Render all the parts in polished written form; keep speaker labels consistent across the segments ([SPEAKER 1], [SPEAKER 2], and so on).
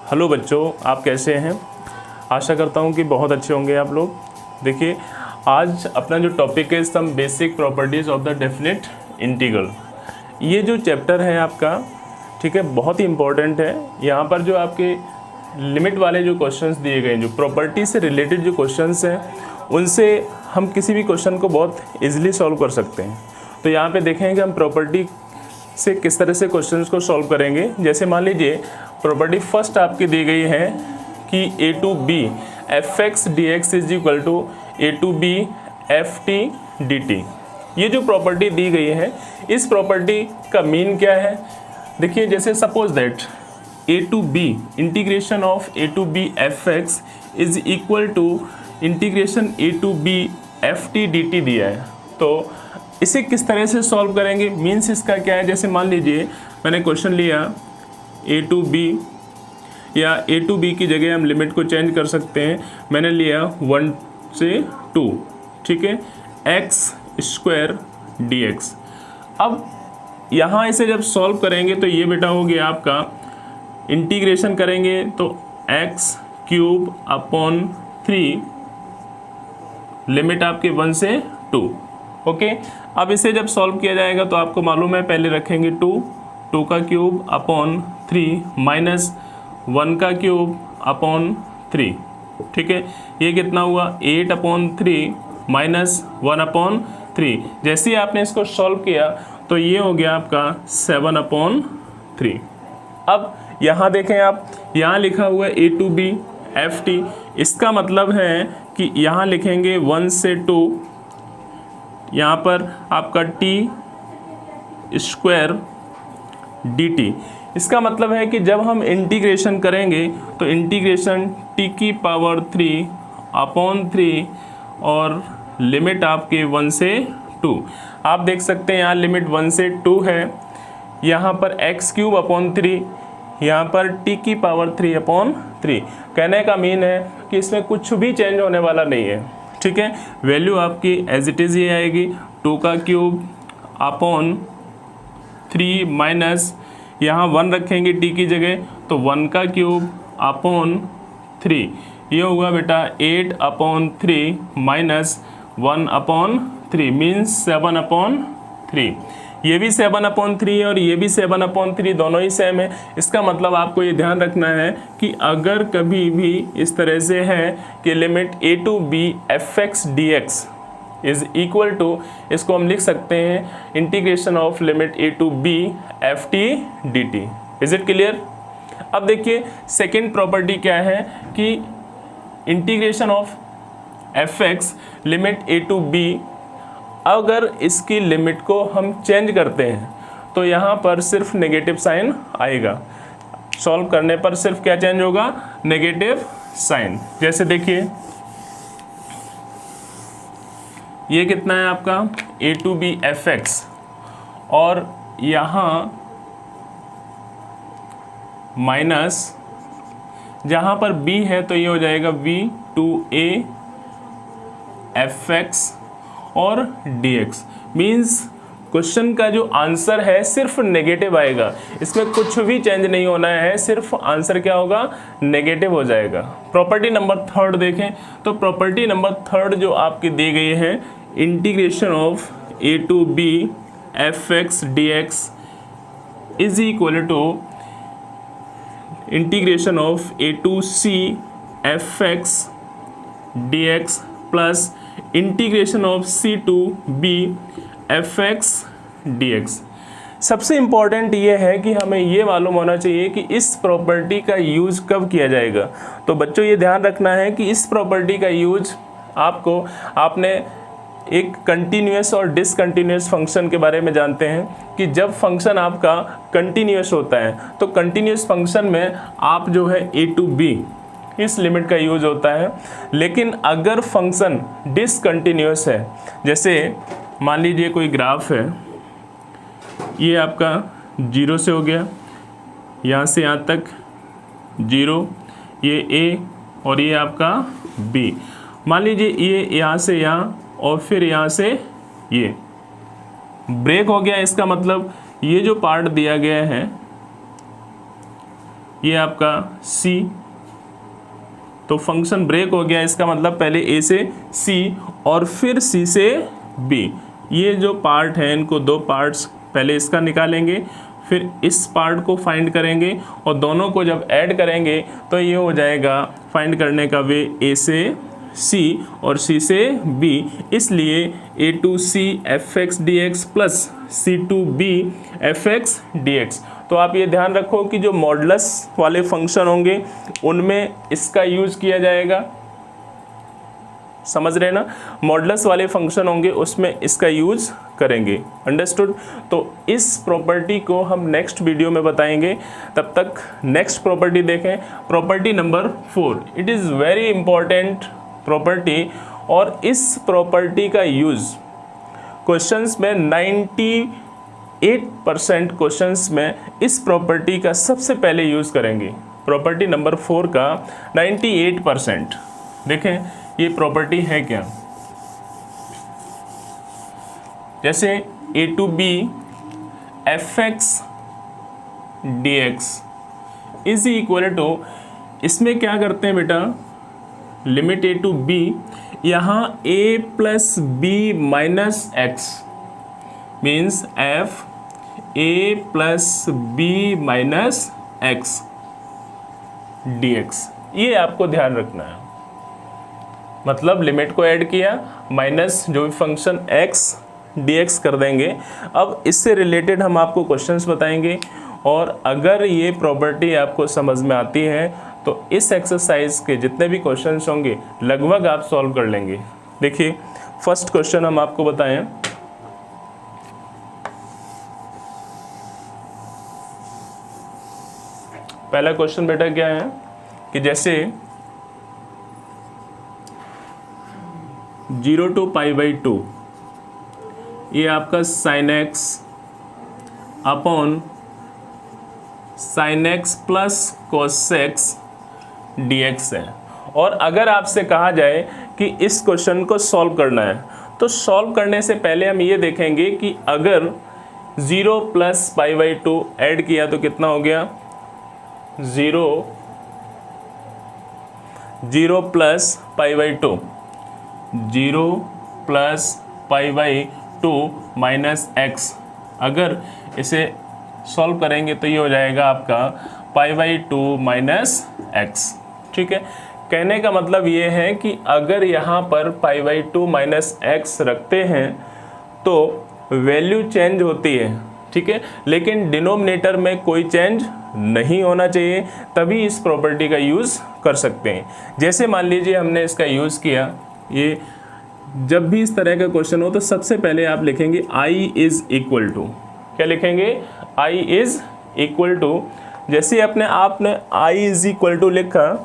[SPEAKER 1] Hello बच्चों, आप कैसे हैं? आशा करता हूं कि बहुत अच्छे होंगे आप लोग। देखिए, आज अपना जो टॉपिक है some basic properties of the definite integral. ये जो चैप्टर है आपका, ठीक है, बहुत ही इम्पोर्टेंट है। यहाँ पर जो आपके लिमिट वाले जो क्वेश्चंस दिए गए हैं, जो प्रॉपर्टी से रिलेटेड जो क्वेश्चंस हैं, उनसे हम किसी भी क्वेश्चन को बहुत ईजिली सॉल्व कर सकते हैं। तो यहाँ पे देखें कि हम प्रॉपर्टी से किस तरह से क्वेश्चंस को सॉल्व करेंगे। जैसे मान लीजिए प्रॉपर्टी फर्स्ट आपकी दी गई है कि a to B f x d x is equal to a to B f t d t. ये जो प्रॉपर्टी दी गई है, इस प्रॉपर्टी का मीन क्या है? देखिए, जैसे suppose that A to B integration of A to B f x is equal to integration A to B f t d t दिया है। तो इसे किस तरह से सॉल्व करेंगे? मीन्स इसका क्या है? जैसे मान लीजिए मैंने क्वेश्चन लिया ए टू बी, या ए टू बी की जगह हम लिमिट को चेंज कर सकते हैं। मैंने लिया 1 से 2, ठीक है, एक्स स्क्वायर डी एक्स। अब यहाँ इसे जब सॉल्व करेंगे तो ये बेटा हो गया आपका, इंटीग्रेशन करेंगे तो एक्स क्यूब अपॉन 3, लिमिट आपके 1 से 2। ओके, अब इसे जब सॉल्व किया जाएगा तो आपको मालूम है, पहले रखेंगे 2 का क्यूब अपॉन 3 माइनस 1 का क्यूब अपॉन 3, ठीक है। ये कितना हुआ? 8 अपॉन 3 माइनस 1 अपॉन 3। जैसे ही आपने इसको सॉल्व किया तो ये हो गया आपका 7 अपॉन 3। अब यहाँ देखें आप, यहाँ लिखा हुआ है ए टू बी एफ टी। इसका मतलब है कि यहाँ लिखेंगे 1 से 2, यहाँ पर आपका टी स्क्वायर डी टी। इसका मतलब है कि जब हम इंटीग्रेशन करेंगे तो इंटीग्रेशन टी की पावर 3 अपॉन 3 और लिमिट आपके 1 से 2। आप देख सकते हैं यहाँ लिमिट 1 से 2 है, यहाँ पर एक्स क्यूब अपॉन 3, यहाँ पर टी की पावर 3 अपॉन 3। कहने का मीन है कि इसमें कुछ भी चेंज होने वाला नहीं है, ठीक है। वैल्यू आपकी एज इट इज़ ये आएगी, 2 का क्यूब अपॉन 3 माइनस, यहाँ 1 रखेंगे टी की जगह तो 1 का क्यूब अपॉन 3। ये होगा बेटा 8 upon 3 minus 1 upon 3 means 7 upon 3। ये भी 7 अपॉन 3 है और ये भी 7 अपॉन 3, दोनों ही सेम है। इसका मतलब आपको ये ध्यान रखना है कि अगर कभी भी इस तरह से है कि limit A to B f x d x is equal to, इसको हम लिख सकते हैं integration of limit A to B f t d t. Is it clear? अब देखिए सेकेंड प्रॉपर्टी क्या है कि integration of f x limit A to B, अगर इसकी लिमिट को हम चेंज करते हैं तो यहाँ पर सिर्फ नेगेटिव साइन आएगा। सॉल्व करने पर सिर्फ क्या चेंज होगा? Negative sign. जैसे देखिए ये कितना है आपका A to B f x, और यहाँ माइनस, जहाँ पर b है तो ये हो जाएगा v to a f x और dx। मीन्स क्वेश्चन का जो आंसर है सिर्फ नेगेटिव आएगा, इसमें कुछ भी चेंज नहीं होना है, सिर्फ आंसर क्या होगा? नेगेटिव हो जाएगा। प्रॉपर्टी नंबर 3 देखें तो प्रॉपर्टी नंबर 3 जो आपकी दी गई है, integration of A to B f x d x is equal to integration of A to C f x d x plus integration of C to B f x d x. सबसे important ये है कि हमें ये मालूम होना चाहिए कि इस प्रॉपर्टी का यूज कब किया जाएगा। तो बच्चों ये ध्यान रखना है कि इस प्रॉपर्टी का यूज आपने एक कंटिन्यूस और डिसकंटिन्यूस फंक्शन के बारे में जानते हैं कि जब फंक्शन आपका कंटिन्यूस होता है तो कंटिन्यूस फंक्शन में आप जो है ए टू बी इस लिमिट का यूज होता है। लेकिन अगर फंक्शन डिसकंटिन्यूस है, जैसे मान लीजिए कोई ग्राफ है, ये आपका 0 से हो गया, यहाँ से यहाँ तक 0, ये a और ये आपका b। मान लीजिए ये यहाँ से यहाँ और फिर यहाँ से ये ब्रेक हो गया। इसका मतलब ये जो पार्ट दिया गया है ये आपका C, तो फंक्शन ब्रेक हो गया। इसका मतलब पहले A से C और फिर C से B, ये जो पार्ट है इनको दो पार्ट्स, पहले इसका निकालेंगे फिर इस पार्ट को फाइंड करेंगे और दोनों को जब ऐड करेंगे तो ये हो जाएगा फाइंड करने का वे A से C और C से B, इसलिए A to C fx dx plus C to B fx dx। तो आप ये ध्यान रखो कि जो मॉडुलस वाले फंक्शन होंगे उनमें इसका यूज़ किया जाएगा, समझ रहे ना, मॉडुलस वाले फंक्शन होंगे उसमें इसका यूज़ करेंगे, अंडरस्टूड। तो इस प्रॉपर्टी को हम नेक्स्ट वीडियो में बताएंगे, तब तक नेक्स्ट प्रॉपर्टी देखें, property number 4। It is very important property और इस प्रॉपर्टी का यूज़ क्वेश्चंस में 98% क्वेश्चंस में इस प्रॉपर्टी का सबसे पहले यूज़ करेंगे। प्रॉपर्टी नंबर 4 का 98%। देखें ये प्रॉपर्टी है क्या, जैसे A to B fx dx is equal to, इसमें क्या करते हैं बेटा, लिमिट A to B, यहाँ A plus B minus x means f A plus B minus x dx, ये आपको ध्यान रखना है। मतलब लिमिट को ऐड किया माइनस जो भी फंक्शन x dx कर देंगे। अब इससे रिलेटेड हम आपको क्वेश्चंस बताएंगे और अगर ये प्रॉपर्टी आपको समझ में आती है तो इस एक्सरसाइज के जितने भी क्वेश्चंस होंगे लगभग आप सॉल्व कर लेंगे। देखिए फर्स्ट क्वेश्चन हम आपको बताएं, पहला क्वेश्चन बेटा क्या है कि जैसे 0 to π/2 ये आपका sin x upon sin x plus cos x dx है। और अगर आपसे कहा जाए कि इस क्वेश्चन को सॉल्व करना है तो सॉल्व करने से पहले हम ये देखेंगे कि अगर 0 प्लस π/2 ऐड किया तो कितना हो गया, 0 प्लस π/2, 0 प्लस π/2 माइनस एक्स, अगर इसे सॉल्व करेंगे तो ये हो जाएगा आपका π/2 माइनस एक्स। ठीक है, कहने का मतलब ये है कि अगर यहाँ पर π/2 माइनस एक्स रखते हैं तो वैल्यू चेंज होती है, ठीक है, लेकिन डिनोमिनेटर में कोई चेंज नहीं होना चाहिए, तभी इस प्रॉपर्टी का यूज़ कर सकते हैं। जैसे मान लीजिए हमने इसका यूज़ किया, ये जब भी इस तरह का क्वेश्चन हो तो सबसे पहले आप लिखेंगे i इज़ इक्वल टू, क्या लिखेंगे, i इज़ इक्वल टू, जैसे अपने आपने i इज़ इक्वल टू लिखा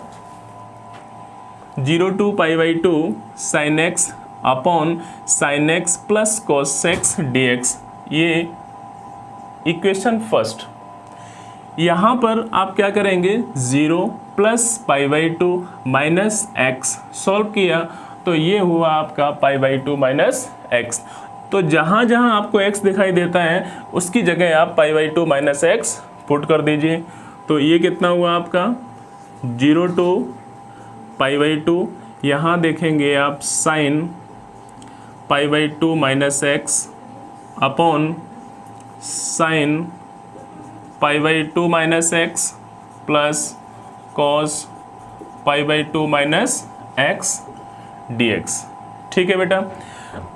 [SPEAKER 1] 0 to π/2 sin x upon sin x plus cos x dx, ये इक्वेशन फर्स्ट। यहाँ पर आप क्या करेंगे, 0 प्लस π/2 माइनस एक्स, सॉल्व किया तो ये हुआ आपका π/2 माइनस एक्स। तो जहाँ जहाँ आपको x दिखाई देता है उसकी जगह आप π/2 माइनस एक्स पुट कर दीजिए। तो ये कितना हुआ आपका 0 to π/2, यहाँ देखेंगे आप sine π/2 minus x upon sine π/2 minus x plus cos π/2 minus x dx। ठीक है बेटा,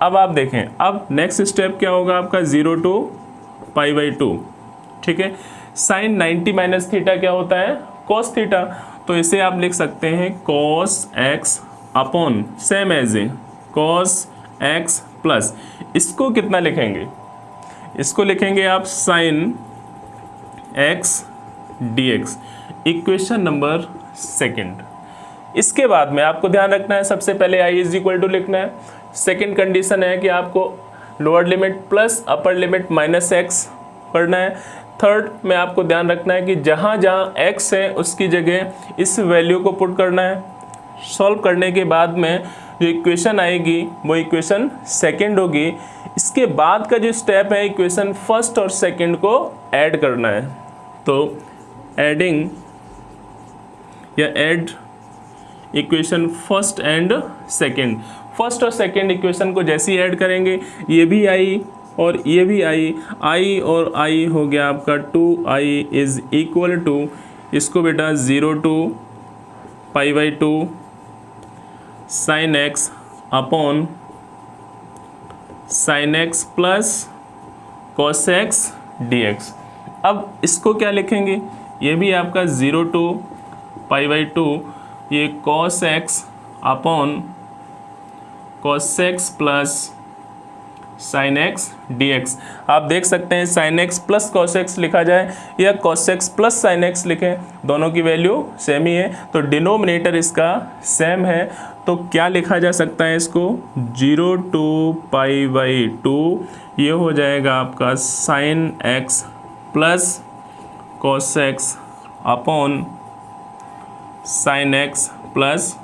[SPEAKER 1] अब आप देखें, अब नेक्स्ट स्टेप क्या होगा आपका 0 to π/2, ठीक है, साइन 90 माइनस थीटा क्या होता है, कॉस थीटा, तो इसे आप लिख सकते हैं cos x upon same as a cos x plus, इसको कितना लिखेंगे, इसको लिखेंगे आप sine x dx, equation number second. इसके बाद में आपको ध्यान रखना है, सबसे पहले i इज इक्वल टू लिखना है, सेकंड कंडीशन है कि आपको lower limit plus upper limit minus x करना है। थर्ड में आपको ध्यान रखना है कि जहाँ जहाँ x है उसकी जगह इस वैल्यू को पुट करना है। सॉल्व करने के बाद में जो इक्वेशन आएगी वो इक्वेशन सेकंड होगी। इसके बाद का जो स्टेप है इक्वेशन फर्स्ट और सेकंड को ऐड करना है। तो एडिंग या add equation first and second. First और सेकंड इक्वेशन को जैसे ही ऐड करेंगे ये भी आई और ये भी आई और आई हो गया आपका 2i इज इक्वल टू, इसको बेटा 0 to π/2 sin x upon sin x plus cos x dx। अब इसको क्या लिखेंगे, ये भी आपका 0 to π/2 ये cos x upon cos x plus sin x dx। आप देख सकते हैं sin x plus cos x लिखा जाए या cos x plus sin x लिखें, दोनों की वैल्यू सेम ही है, तो डिनोमिनेटर इसका सेम है। तो क्या लिखा जा सकता है इसको, 0 to π/2 ये हो जाएगा आपका sin x plus cos x upon sin x plus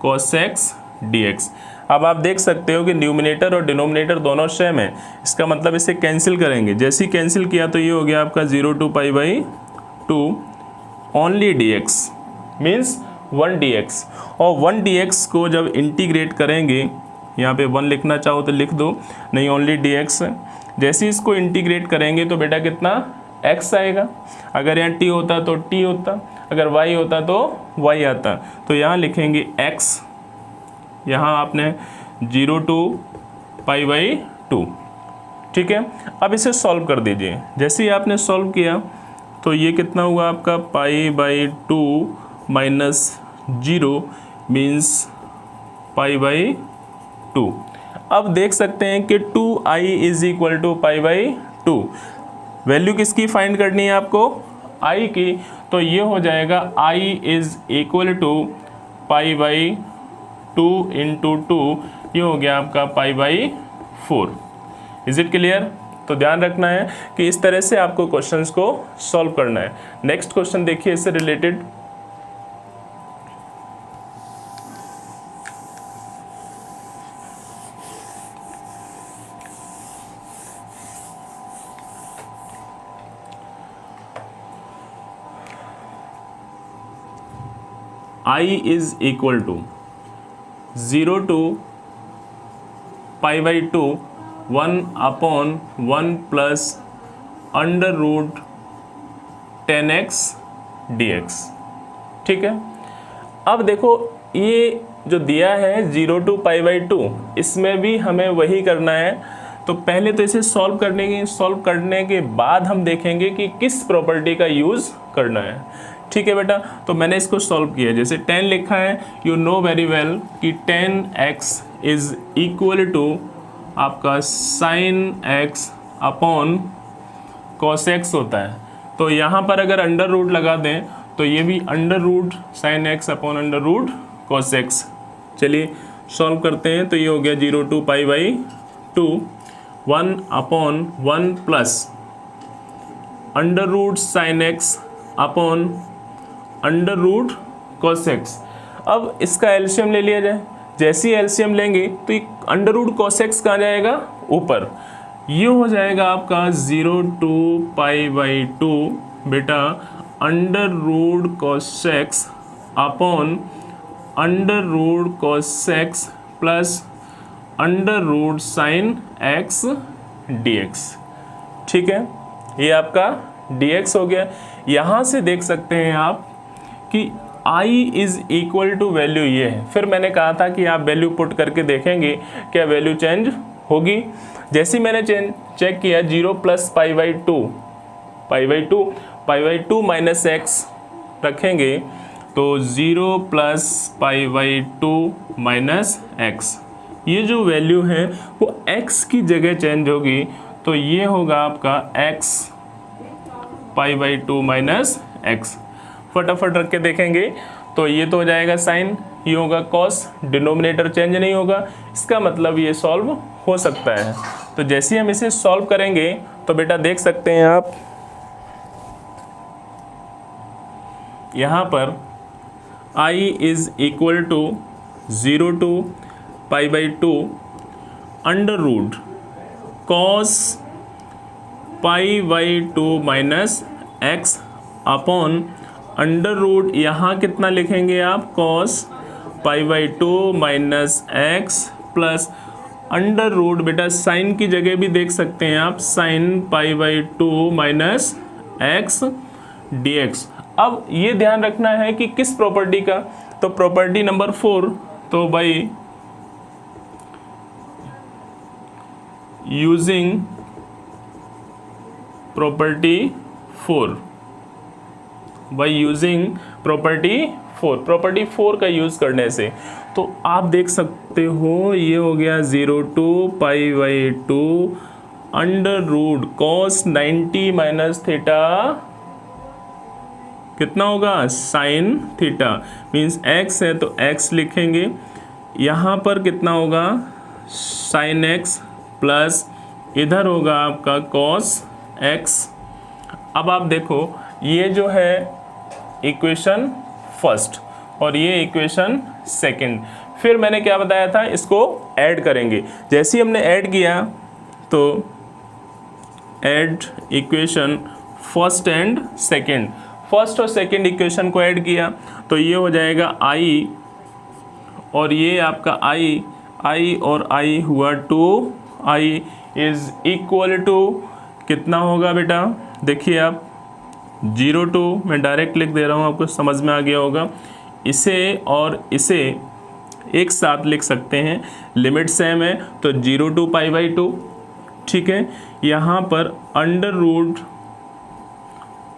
[SPEAKER 1] cos x dx। अब आप देख सकते हो कि न्यूमिनेटर और डिनोमिनेटर दोनों सेम है, इसका मतलब इसे कैंसिल करेंगे। जैसे ही कैंसिल किया तो ये हो गया आपका 0 to π/2 only dx means 1 dx। और 1 dx को जब इंटीग्रेट करेंगे, यहाँ पे 1 लिखना चाहो तो लिख दो, नहीं ओनली dx। जैसे ही इसको इंटीग्रेट करेंगे तो बेटा कितना x आएगा, अगर यहाँ t होता तो t होता, अगर y होता तो y आता। तो यहाँ लिखेंगे x, यहाँ आपने 0 to π/2, ठीक है। अब इसे सॉल्व कर दीजिए। जैसे ही आपने सॉल्व किया तो ये कितना हुआ आपका π/2 माइनस 0 मीन्स π/2। अब देख सकते हैं कि 2i is equal to π/2। Value किसकी फाइंड करनी है आपको, i की, तो ये हो जाएगा i is equal to π/2 into 2, ये हो गया आपका π/4। Is it clear. तो ध्यान रखना है कि इस तरह से आपको क्वेश्चंस को सॉल्व करना है। नेक्स्ट क्वेश्चन देखिए इससे related, i is equal to 0 to π/2 1 upon 1 plus under root 10x dx, ठीक है। अब देखो ये जो दिया है 0 to π/2, इसमें भी हमें वही करना है। तो पहले तो इसे सॉल्व करने के बाद हम देखेंगे कि किस प्रॉपर्टी का यूज़ करना है, ठीक है बेटा। तो मैंने इसको सॉल्व किया, जैसे 10 लिखा है, यू नो वेरी वेल कि 10x इज इक्वल टू आपका sin x upon cos x होता है। तो यहाँ पर अगर अंडर रूट लगा दें तो ये भी under root sin x upon under root cos x। चलिए सॉल्व करते हैं। तो ये हो गया 0 to π/2 1 upon 1 plus under root sin x upon under root cos x। अब इसका एलसीएम ले लिया जाए। जैसे ही एलसीएम लेंगे तो ये अंडर रूट cos x कहाँ जाएगा, ऊपर। ये हो जाएगा आपका 0 to π/2 बेटा under root cos x upon under root cos x plus under root sin x dx, ठीक है। ये आपका dx हो गया। यहाँ से देख सकते हैं आप कि i is equal to value ये है। फिर मैंने कहा था कि आप वैल्यू पुट करके देखेंगे क्या वैल्यू चेंज होगी। जैसे ही मैंने चेक किया 0 प्लस π/2 माइनस x रखेंगे तो 0 प्लस π/2 माइनस x, ये जो वैल्यू है वो x की जगह चेंज होगी। तो ये होगा आपका x π/2 माइनस x। फटाफट रख के देखेंगे तो ये तो हो जाएगा साइन, ये होगा कॉस, डिनोमिनेटर चेंज नहीं होगा, इसका मतलब ये सॉल्व हो सकता है। तो जैसे ही हम इसे सॉल्व करेंगे तो बेटा देख सकते हैं आप यहाँ पर i is equal to 0 to π/2 under root cos π/2 minus x upon under root यहाँ कितना लिखेंगे आप, cos pi by 2 minus x plus under root, बेटा साइन की जगह भी देख सकते हैं आप, sine pi by 2 minus x d x. अब ये ध्यान रखना है कि किस प्रॉपर्टी का, तो प्रॉपर्टी नंबर 4, तो भाई using property 4, by using property 4, property 4 का यूज़ करने से तो आप देख सकते हो ये हो गया 0 pi by 2 under root cos 90 minus theta कितना होगा, साइन थीटा, मीन्स x है तो x लिखेंगे, यहाँ पर कितना होगा साइन x प्लस इधर होगा आपका कॉस x। अब आप देखो ये जो है इक्वेशन फर्स्ट और ये इक्वेशन सेकंड, फिर मैंने क्या बताया था, इसको ऐड करेंगे। जैसे ही हमने ऐड किया तो add equation first and second, first और सेकंड इक्वेशन को ऐड किया तो ये हो जाएगा i और ये आपका i और i हुआ 2i इज इक्वल टू कितना होगा बेटा, देखिए आप 0 to, मैं डायरेक्ट लिख दे रहा हूँ, आपको समझ में आ गया होगा। इसे और इसे एक साथ लिख सकते हैं, लिमिट सेम है तो 0 to पाई बाई 2, ठीक है। यहाँ पर under root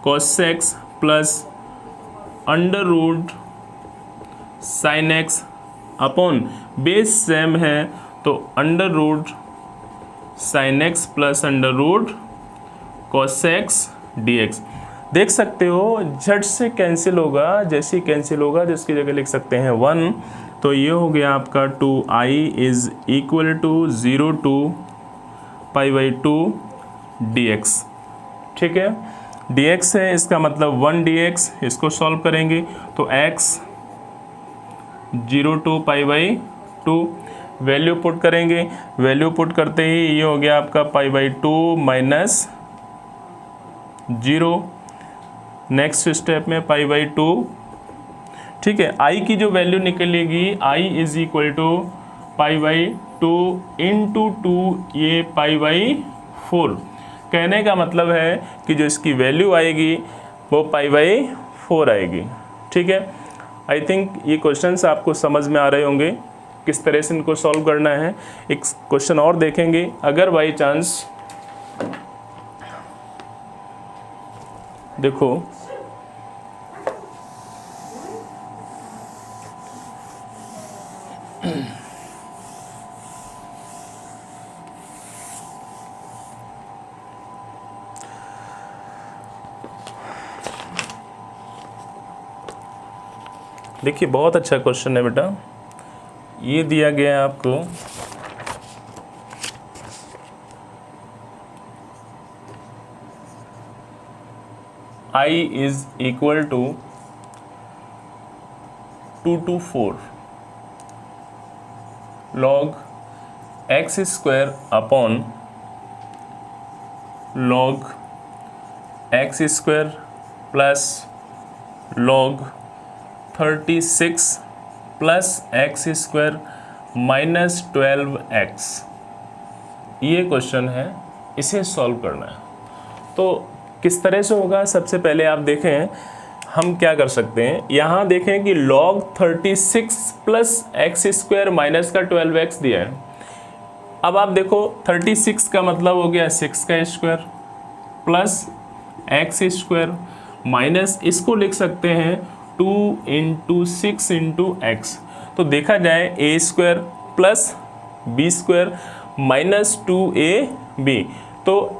[SPEAKER 1] cos x plus under root sine x upon base same है तो under root sine x plus under root cos x d x. देख सकते हो झट से कैंसिल होगा, जैसे ही कैंसिल होगा जिसकी जगह लिख सकते हैं 1, तो ये हो गया आपका 2i is equal to 0 to pi by 2 dx, ठीक है। dx है इसका मतलब 1 dx, इसको सॉल्व करेंगे तो x 0 to pi by 2, value put करेंगे, वैल्यू पुट करते ही ये हो गया आपका पाई बाई 2 माइनस 0, नेक्स्ट स्टेप में पाई बाई 2, ठीक है। i की जो वैल्यू निकलेगी i is equal to pi by 2 into 2 ये पाई बाई 4, कहने का मतलब है कि जो इसकी वैल्यू आएगी वो पाई बाई 4 आएगी, ठीक है। आई थिंक ये क्वेश्चंस आपको समझ में आ रहे होंगे किस तरह से इनको सॉल्व करना है। एक क्वेश्चन और देखेंगे, अगर बाई चांस देखो देखिए बहुत अच्छा क्वेश्चन है बेटा, ये दिया गया है आपको i is equal to 2 to 4 log x square upon log x square plus log 36 plus x square minus 12x, ये क्वेश्चन है, इसे सॉल्व करना है। तो किस तरह से होगा, सबसे पहले आप देखें हम क्या कर सकते हैं, यहाँ देखें कि log 36 plus x square minus का 12x दिया है। अब आप देखो 36 का मतलब हो गया 6 का square plus x square minus इसको लिख सकते हैं 2 इंटू 6 इंटू एक्स, तो देखा जाए a square plus b square minus 2ab, तो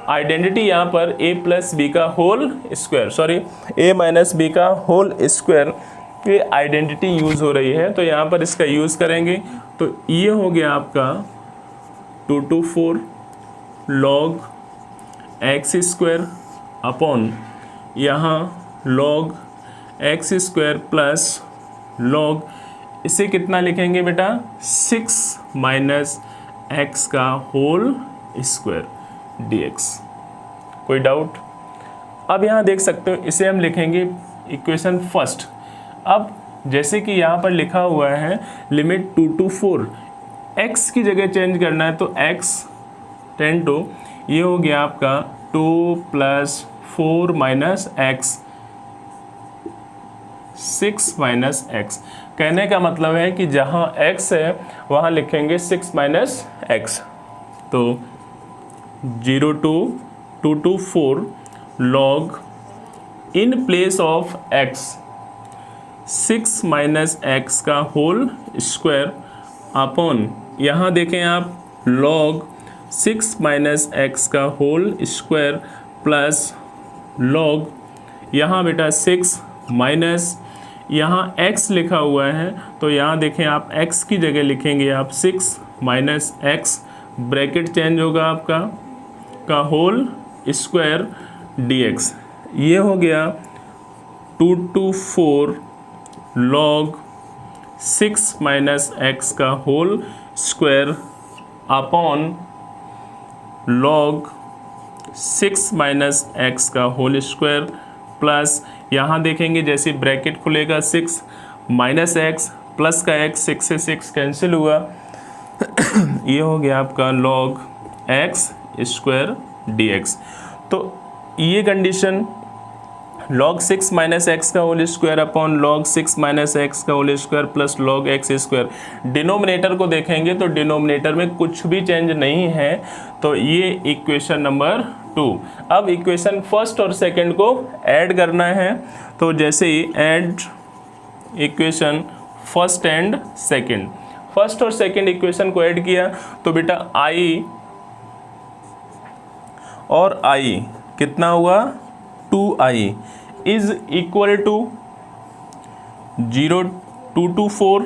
[SPEAKER 1] आइडेंटिटी यहाँ पर a प्लस बी का whole square, sorry a minus b का होल स्क्वायर, ये आइडेंटिटी यूज़ हो रही है तो यहाँ पर इसका यूज़ करेंगे। तो ये हो गया आपका 2 to 4 log x square upon यहाँ log x square plus log, इसे कितना लिखेंगे बेटा 6 माइनस एक्स का होल स्क्वायर dx। कोई डाउट? अब यहाँ देख सकते हो इसे हम लिखेंगे इक्वेशन फर्स्ट। अब जैसे कि यहाँ पर लिखा हुआ है लिमिट 2 to 4, x की जगह चेंज करना है तो x टेन टू, ये हो गया आपका 2 + 4 - x 6 - x। कहने का मतलब है कि जहाँ x है वहाँ लिखेंगे 6 - x। तो 0 to 2 to 4 log in place of x 6 - x का होल स्क्वायर अपॉन, यहाँ देखें आप log 6 - x का होल स्क्वायर प्लस log, यहाँ बेटा 6 माइनस, यहाँ x लिखा हुआ है तो यहाँ देखें आप x की जगह लिखेंगे आप 6 - x, ब्रैकेट चेंज होगा आपका का होल स्क्वायर dx। ये हो गया 2 to 4 log 6 - x का whole square upon log 6 - x का होल स्क्वायर प्लस, यहाँ देखेंगे जैसे ब्रैकेट खुलेगा 6 - x प्लस का x, 6 से 6 कैंसिल हुआ ये हो गया आपका log x स्क्वायर dx। तो ये कंडीशन log 6 - x का whole square upon log 6 - x का whole square plus log x square, denominator को देखेंगे तो डिनोमिनेटर में कुछ भी चेंज नहीं है, तो ये इक्वेशन नंबर 2। अब इक्वेशन फर्स्ट और सेकंड को ऐड करना है, तो जैसे ही add equation first and second, first और सेकंड इक्वेशन को ऐड किया तो बेटा i और i कितना हुआ 2i is equal to 0 2 to 4।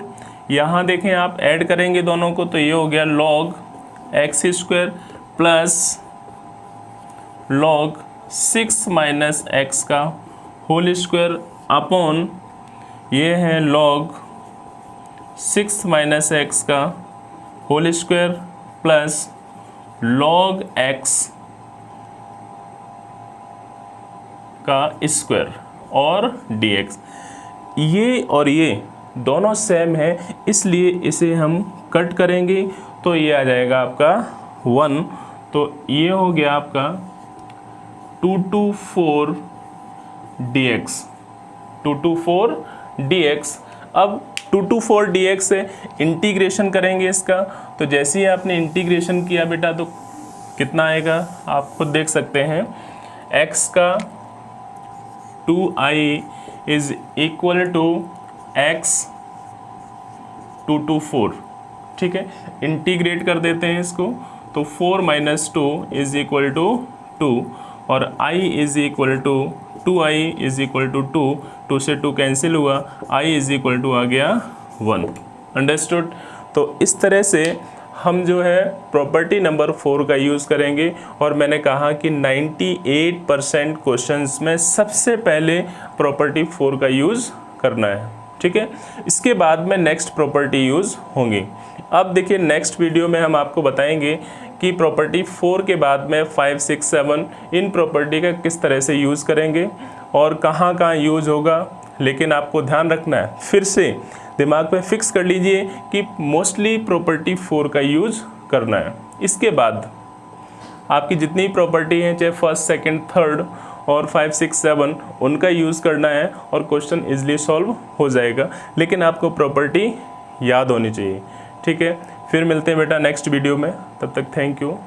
[SPEAKER 1] यहाँ देखें आप ऐड करेंगे दोनों को तो ये हो गया log x square plus log 6 - x का होल स्क्वायर अपॉन, ये है log 6 - x का whole square plus log x का स्क्वायर और dx। ये और ये दोनों सेम है इसलिए इसे हम कट करेंगे तो ये आ जाएगा आपका 1। तो ये हो गया आपका 2 to 4 dx, 2 to 4 dx। अब 2 to 4 dx से इंटीग्रेशन करेंगे इसका, तो जैसे ही आपने इंटीग्रेशन किया बेटा तो कितना आएगा आप खुद देख सकते हैं, x का 2i is equal to x 2 to 4। ठीक है, इंटीग्रेट कर देते हैं इसको तो 4 - 2 इज इक्वल टू 2 और i is equal to 2i is equal to 2, 2 से 2 कैंसिल हुआ, i इज इक्वल टू आ गया 1। अंडरस्टूड। तो इस तरह से हम जो है प्रॉपर्टी नंबर 4 का यूज़ करेंगे, और मैंने कहा कि 98% क्वेश्चंस में सबसे पहले प्रॉपर्टी 4 का यूज़ करना है। ठीक है, इसके बाद में नेक्स्ट प्रॉपर्टी यूज़ होंगी। अब देखिए नेक्स्ट वीडियो में हम आपको बताएंगे कि प्रॉपर्टी 4 के बाद में 5, 6, 7 इन प्रॉपर्टी का किस तरह से यूज़ करेंगे और कहाँ कहाँ यूज़ होगा। लेकिन आपको ध्यान रखना है, फिर से दिमाग में फिक्स कर लीजिए कि मोस्टली प्रॉपर्टी 4 का यूज़ करना है। इसके बाद आपकी जितनी प्रॉपर्टी हैं चाहे फर्स्ट, सेकंड, थर्ड और 5, 6, 7 उनका यूज़ करना है और क्वेश्चन इजीली सॉल्व हो जाएगा, लेकिन आपको प्रॉपर्टी याद होनी चाहिए। ठीक है, फिर मिलते हैं बेटा नेक्स्ट वीडियो में, तब तक थैंक यू।